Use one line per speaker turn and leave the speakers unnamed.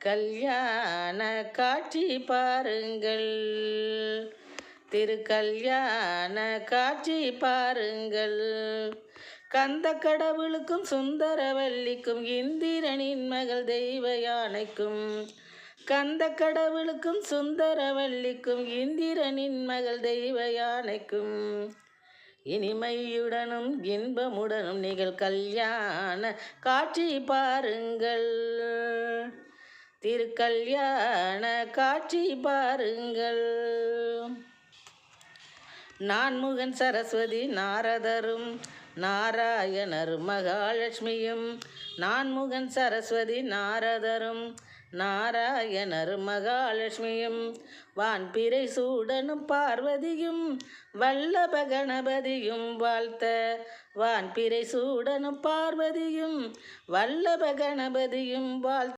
கல்யாண காட்சி பாருங்கள், திருக்கல்யாண காட்சி பாருங்கள். கந்த கடவுளுக்கும் சுந்தரவல்லிக்கும் இந்திரனின் மகள் தெய்வ யானைக்கும், கந்த கடவுளுக்கும் சுந்தரவல்லிக்கும் இந்திரனின் மகள் தெய்வ யானைக்கும், இனிமையுடனும் இன்பமுடனும் நிகழ் கல்யாண காட்சி பாருங்கள், திருக்கல்யாண காட்சி பாருங்கள். நான்முகன் சரஸ்வதி நாரதரும் நாராயணரும் மகாலட்சுமியும், நான்முகன் சரஸ்வதி நாரதரும் நாராயணரும் மகாலட்சுமியும், வான்பிறை சூடனும் பார்வதியும் வல்லப கணபதியும் வாழ்த்த, வான்பிறை சூடனும் பார்வதியும் வல்லப கணபதியும் வாழ்த்த.